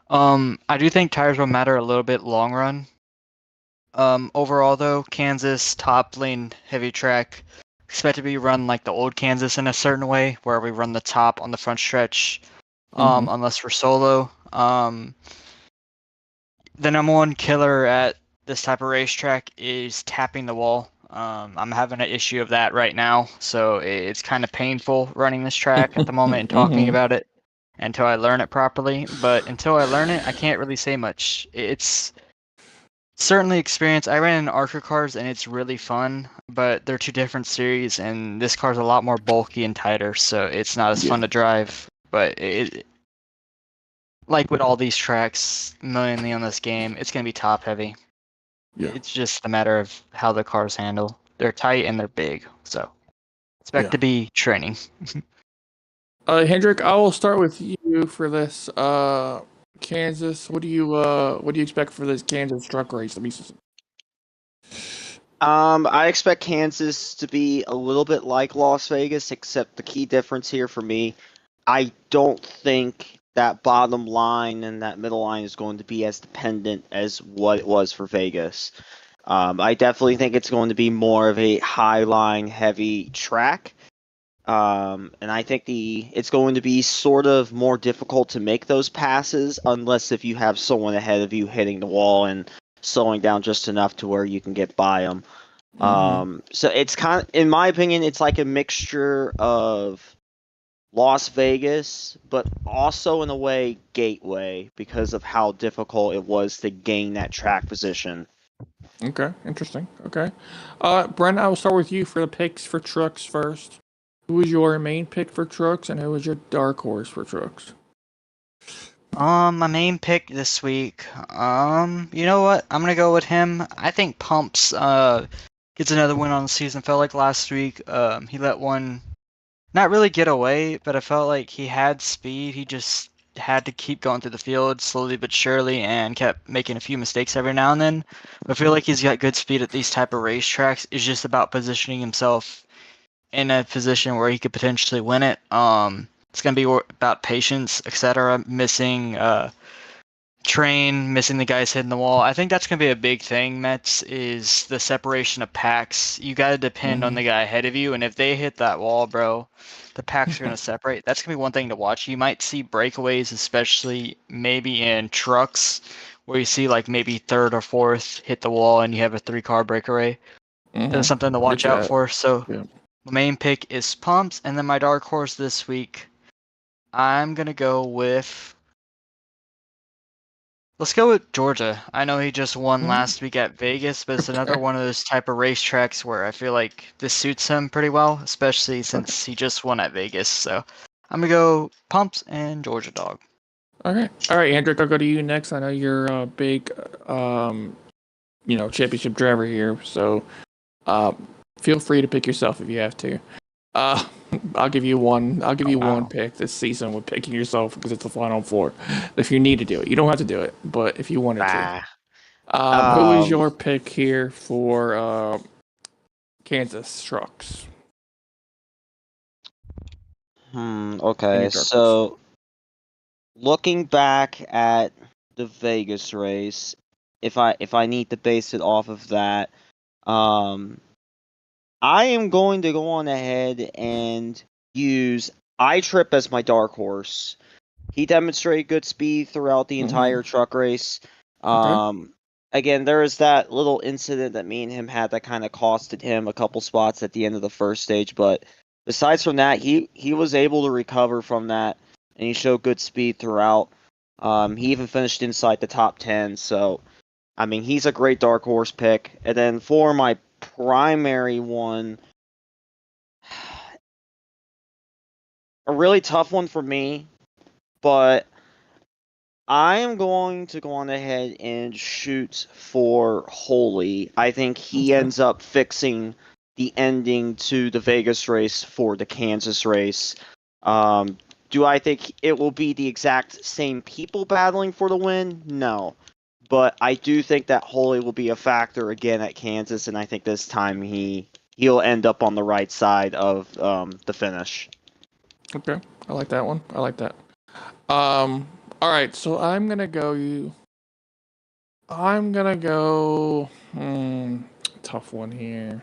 I do think tires will matter a little bit long run. Overall though, Kansas top lane heavy track, expect to be run like the old Kansas in a certain way, where we run the top on the front stretch, unless we're solo. The number one killer at this type of racetrack is tapping the wall. I'm having an issue of that right now, so it's kind of painful running this track at the moment and talking about it until I learn it properly. But until I learn it, I can't really say much. It's certainly experience. I ran in Archer cars and it's really fun, but they're 2 different series, and this car's a lot more bulky and tighter, so it's not as fun to drive. But like with all these tracks, mainly on this game, it's going to be top heavy. Yeah. It's just a matter of how the cars handle. They're tight and they're big, so expect to be training. Hendrick, I will start with you for this. Kansas, what do you expect for this Kansas truck race? I expect Kansas to be a little bit like Las Vegas, except the key difference here for me, I don't think that bottom line and that middle line is going to be as dependent as what it was for Vegas. I definitely think it's going to be more of a high line heavy track. And I think it's going to be sort of more difficult to make those passes unless if you have someone ahead of you hitting the wall and slowing down just enough to where you can get by them. So it's kind of, in my opinion, it's like a mixture of Las Vegas, but also in a way Gateway because of how difficult it was to gain that track position. Okay, interesting. Okay. Brent, I will start with you for the picks for trucks first. Who was your main pick for trucks, and who was your dark horse for trucks? My main pick this week. You know what? I'm gonna go with him. I think Pumps gets another win on the season. Felt like last week, he let one not really get away, but I felt like he had speed. He just had to keep going through the field slowly but surely and kept making a few mistakes every now and then. I feel like he's got good speed at these type of racetracks. It's just about positioning himself in a position where he could potentially win it. It's gonna be about patience, etc. Missing train, missing the guys hitting the wall. I think that's gonna be a big thing. Mets is the separation of packs. You gotta depend on the guy ahead of you, and if they hit that wall, bro, the packs are gonna separate. That's gonna be one thing to watch. You might see breakaways, especially maybe in trucks, where you see like maybe third or fourth hit the wall, and you have a 3-car breakaway. That's something to watch out for. So. Yeah. My main pick is Pumps, and then my dark horse this week, I'm gonna go with. Let's go with Georgia. I know he just won last week at Vegas, but it's another one of those type of racetracks where I feel like this suits him pretty well, especially since he just won at Vegas. So I'm gonna go Pumps and Georgia Dog. Okay. All right, Hendrick, I'll go to you next. I know you're a big, championship driver here, so feel free to pick yourself if you have to. I'll give you one. I'll give you one pick this season with picking yourself because it's the Final Four. If you need to do it, you don't have to do it, but if you wanted to, who is your pick here for Kansas trucks? Okay, so looking back at the Vegas race, if I need to base it off of that, I am going to go on ahead and use iTrip as my dark horse. He demonstrated good speed throughout the entire truck race. Again, there is that little incident that me and him had that kind of costed him a couple spots at the end of the first stage, but besides from that, he was able to recover from that, and he showed good speed throughout. He even finished inside the top 10, so I mean, he's a great dark horse pick. And then for my primary one, a really tough one for me, but I am going to go on ahead and shoot for Holy. I think he ends up fixing the ending to the Vegas race for the Kansas race. Do I think it will be the exact same people battling for the win? No. But I do think that Holy will be a factor again at Kansas, and I think this time he'll end up on the right side of the finish. Okay, I like that one. I like that. All right, so I'm gonna go. Tough one here.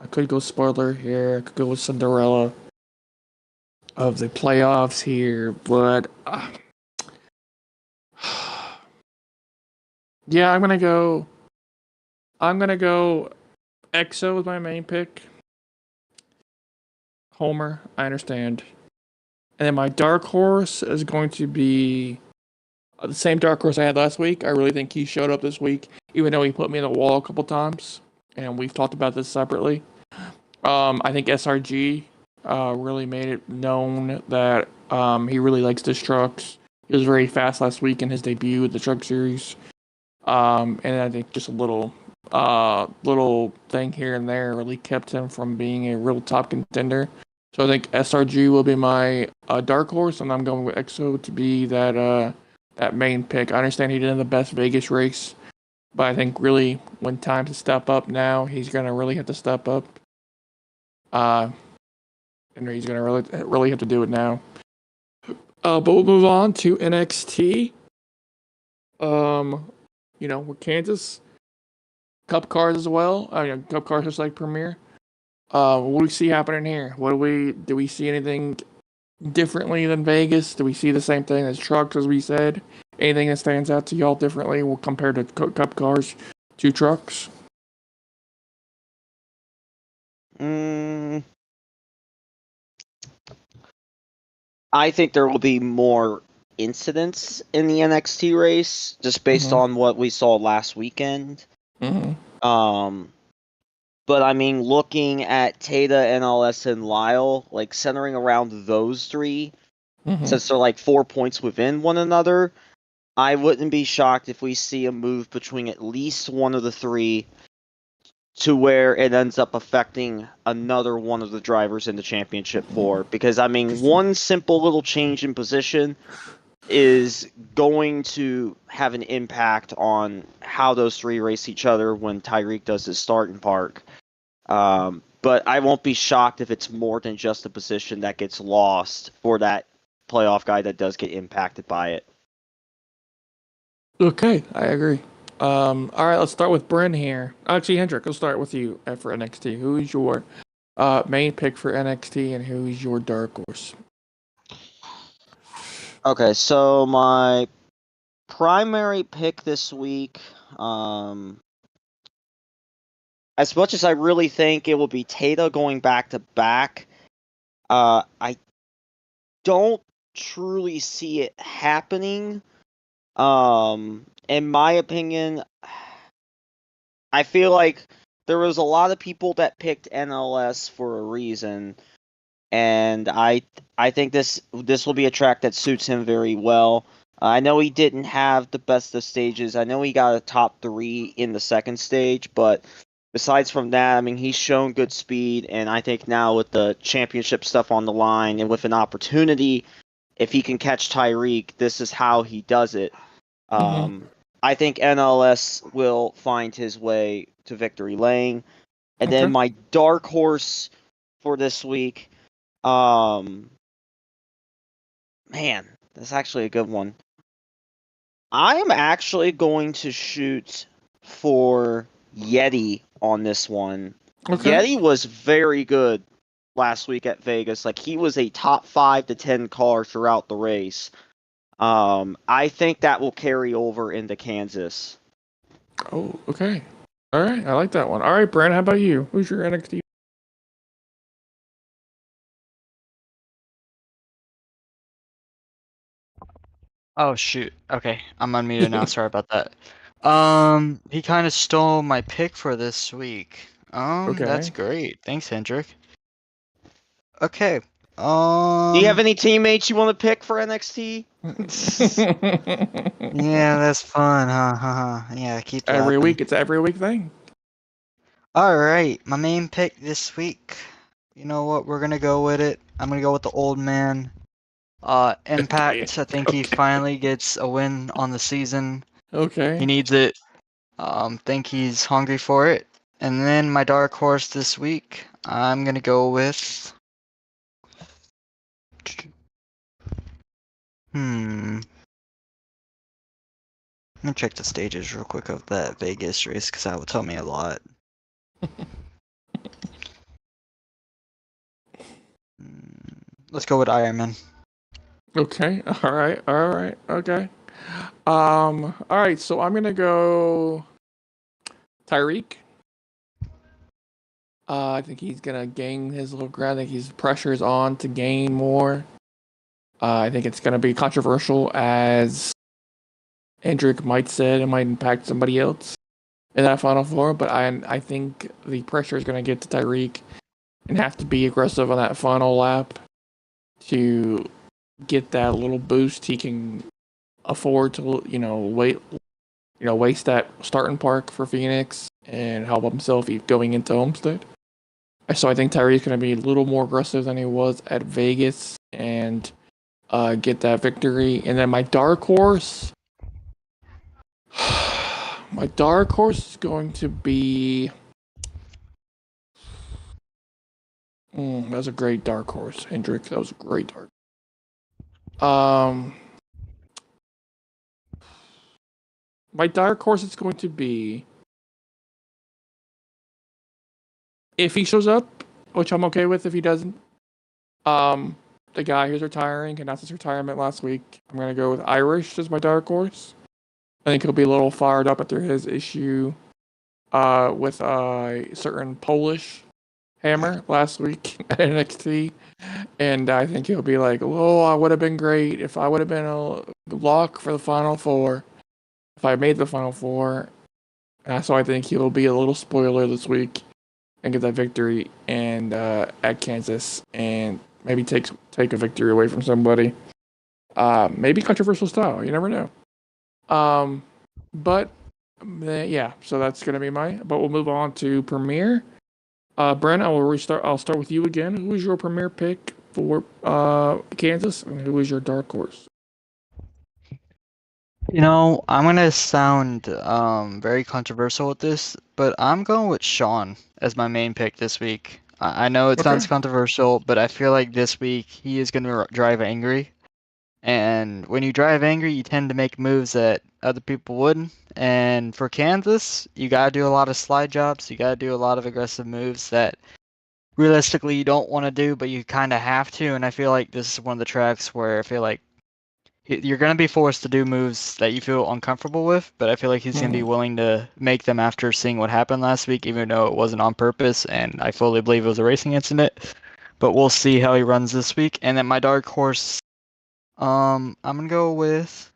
I could go spoiler here. I could go with Cinderella of the playoffs here, but yeah, I'm gonna go EXO with my main pick. Homer, I understand. And then my dark horse is going to be the same dark horse I had last week. I really think he showed up this week, even though he put me in the wall a couple times. And we've talked about this separately. I think SRG really made it known that he really likes this trucks. He was very fast last week in his debut at the Truck Series. And I think just a little thing here and there really kept him from being a real top contender. So I think SRG will be my dark horse, and I'm going with EXO to be that main pick. I understand he didn't have the best Vegas race, but I think really when time to step up now, he's gonna really have to step up. And he's gonna really have to do it now. But we'll move on to NXT. With Kansas, Cup cars as well. I mean, Cup cars just like Premier. What do we see happening here? Do we see anything differently than Vegas? Do we see the same thing as trucks, as we said? Anything that stands out to y'all differently compared to Cup cars to trucks? I think there will be more incidents in the NXT race, just based on what we saw last weekend. But I mean, looking at Tata, NLS, and Lyle, like centering around those three, since they're like 4 points within one another, I wouldn't be shocked if we see a move between at least one of the three to where it ends up affecting another one of the drivers in the championship four. Because, I mean, one simple little change in position is going to have an impact on how those three race each other when Tyreek does his start in park. But I won't be shocked if it's more than just a position that gets lost for that playoff guy that does get impacted by it. Okay, I agree. All right, let's start with Bryn here. Actually, Hendrik, let's start with you for NXT. Who is your main pick for NXT, and who is your dark horse? Okay, so my primary pick this week, as much as I really think it will be Tata going back to back, I don't truly see it happening. In my opinion, I feel like there was a lot of people that picked NLS for a reason, and I think this will be a track that suits him very well. I know he didn't have the best of stages. I know he got a top 3 in the second stage, but besides from that, I mean, he's shown good speed, and I think now with the championship stuff on the line and with an opportunity, if he can catch Tyreek, this is how he does it. I think NLS will find his way to victory lane. And then my dark horse for this week, man, that's actually a good one. I am actually going to shoot for Yeti on this one. Yeti was very good last week at Vegas. Like, he was a top 5 to 10 car throughout the race. I think that will carry over into Kansas. Oh, okay. All right, I like that one. All right, Brent, how about you? Who's your NXT? Oh shoot. Okay, I'm unmuted now. Sorry about that. He kind of stole my pick for this week. That's great. Thanks, Hendrik. Okay. Do you have any teammates you want to pick for NXT? Yeah, that's fun, huh? Yeah, keep laughing. Every week, it's an every week thing. All right, my main pick this week. You know what? We're gonna go with it. I'm gonna go with the old man. Impact. I think he finally gets a win on the season. Okay. He needs it. Think he's hungry for it. And then my dark horse this week, I'm gonna go with. Let me check the stages real quick of that Vegas race because that will tell me a lot. Let's go with Ironman. Okay. All right. Okay. All right. So I'm gonna go Tyreek. I think he's gonna gain his little ground. I think his pressure's on to gain more. I think it's gonna be controversial, as Hendrik might said. It might impact somebody else in that Final Four, but I think the pressure is gonna get to Tyreek and have to be aggressive on that final lap to get that little boost he can afford to, waste that starting park for Phoenix and help himself going into Homestead. So I think Tyreek's going to be a little more aggressive than he was at Vegas and get that victory. And then my dark horse is going to be. That was a great dark horse, Hendrik. That was a great dark. My dark horse is going to be if he shows up, which I'm okay with if he doesn't, the guy who's retiring announced his retirement last week. I'm gonna go with Irish as my dark horse. I think he'll be a little fired up after his issue with a certain Polish hammer last week at NXT. And I think he'll be like, oh, I would have been great if I would have been a lock for the Final Four. If I made the Final Four. So I think he'll be a little spoiler this week and get that victory and at Kansas and maybe take a victory away from somebody. Maybe controversial style. You never know. But yeah, so that's gonna be but we'll move on to Premier. Brent, I'll start with you again. Who is your Premier pick for Kansas, and who is your dark horse? I'm gonna sound very controversial with this, but I'm going with Sean as my main pick this week. I know it sounds controversial, but I feel like this week he is gonna drive angry. And when you drive angry, you tend to make moves that other people wouldn't. And for Kansas, you gotta do a lot of slide jobs. You gotta do a lot of aggressive moves that realistically you don't want to do, but you kind of have to. And I feel like this is one of the tracks where I feel like you're gonna be forced to do moves that you feel uncomfortable with. But I feel like he's gonna be willing to make them after seeing what happened last week, even though it wasn't on purpose. And I fully believe it was a racing incident. But we'll see how he runs this week. And then my dark horse. I'm gonna go with.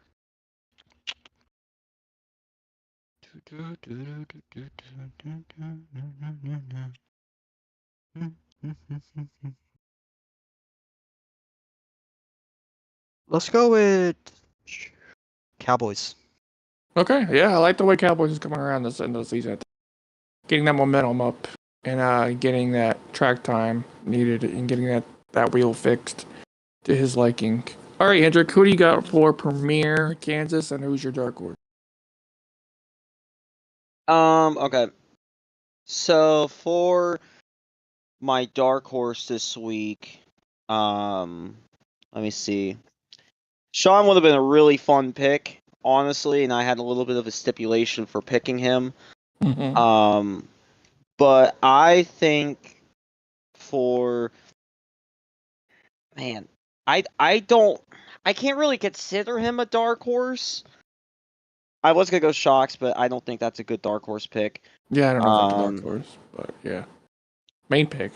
Let's go with Cowboys. Okay, yeah, I like the way Cowboys is coming around this end of the season. Getting that momentum up and getting that track time needed and getting that wheel fixed to his liking. All right, Hendrick, who do you got for Premier Kansas, and who's your dark horse? Okay. So for my dark horse this week, let me see. Sean would have been a really fun pick, honestly, and I had a little bit of a stipulation for picking him. Mm-hmm. But I think I can't really consider him a dark horse. I was gonna go Shocks, but I don't think that's a good dark horse pick. Yeah, I don't know if that's a dark horse, but yeah, main pick.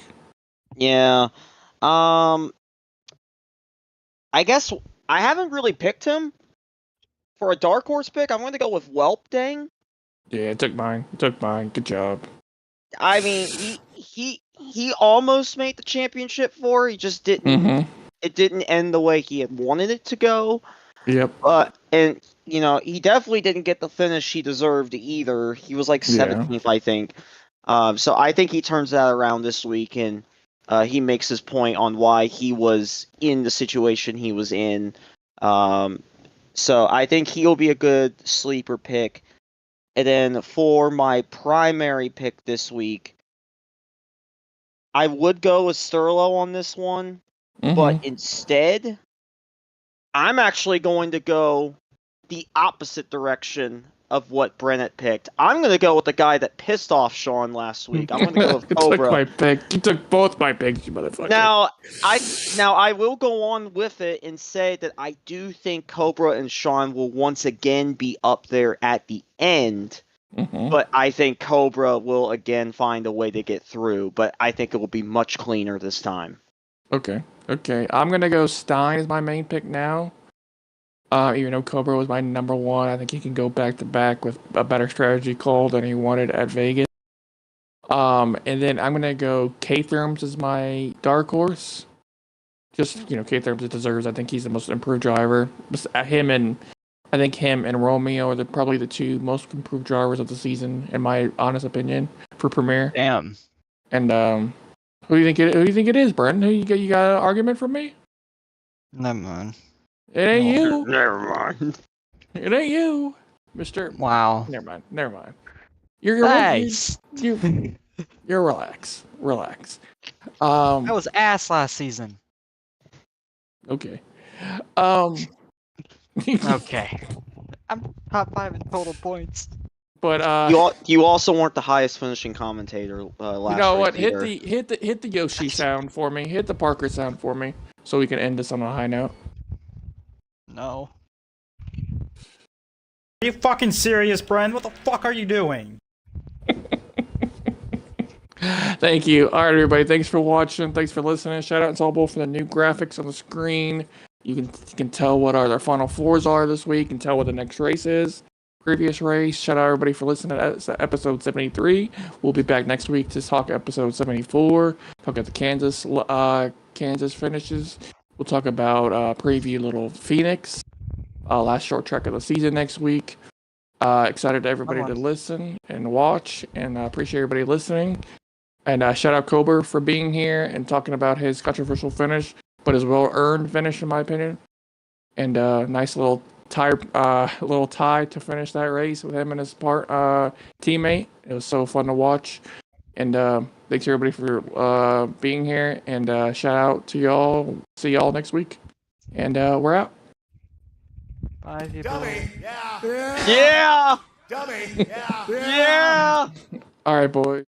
Yeah. I guess I haven't really picked him for a dark horse pick. I'm going to go with Whelp Dang. Yeah, it took mine. Good job. I mean, he almost made the championship four. He just didn't. Mm-hmm. It didn't end the way he had wanted it to go. Yep. And he definitely didn't get the finish he deserved either. He was like 17th, I think. So I think he turns that around this week, and he makes his point on why he was in the situation he was in. So I think he'll be a good sleeper pick. And then for my primary pick this week, I would go with Sterlo on this one, but instead, I'm actually going to go the opposite direction of what Brennett picked. I'm going to go with the guy that pissed off Sean last week. I'm going to go with Cobra. Took my pick. You took both my picks, you motherfucker. Now I will go on with it and say that I do think Cobra and Sean will once again be up there at the end. But I think Cobra will again find a way to get through. But I think it will be much cleaner this time. Okay. I'm going to go Stein as my main pick now. Even though Cobra was my number one, I think he can go back to back with a better strategy call than he wanted at Vegas. And then I'm gonna go K-Therms as my dark horse. Just K-Therms deserves. I think he's the most improved driver. I think him and Romeo are probably the two most improved drivers of the season, in my honest opinion, for Premier. Damn. And who do you think it is, Brenton? You got an argument for me? Never mind. It ain't you. Never mind. It ain't you, Mister. Wow. Never mind. You're Nice. You're relax. That was ass last season. Okay. Okay. I'm top 5 in total points. But You also weren't the highest finishing commentator last you know race what? Hit either. the Yoshi sound for me. Hit the Parker sound for me, so we can end this on a high note. No. Are you fucking serious, Bren? What the fuck are you doing? Thank you. All right, everybody. Thanks for watching. Thanks for listening. Shout out to all both for the new graphics on the screen. You can tell what our final fours are this week and tell what the next race is. Previous race. Shout out everybody for listening to episode 73. We'll be back next week to talk episode 74. Talk about the Kansas finishes. We'll talk about preview little Phoenix. Last short track of the season next week. Excited to everybody to listen and watch, and appreciate everybody listening. And shout out Cobra for being here and talking about his controversial finish, but his well-earned finish, in my opinion. And nice little tie to finish that race with him and his teammate. It was so fun to watch. And thanks everybody for being here. And shout out to y'all. See y'all next week. And we're out. Bye, people. Dummy, yeah. Yeah! Dummy, yeah. Yeah! All right, boys.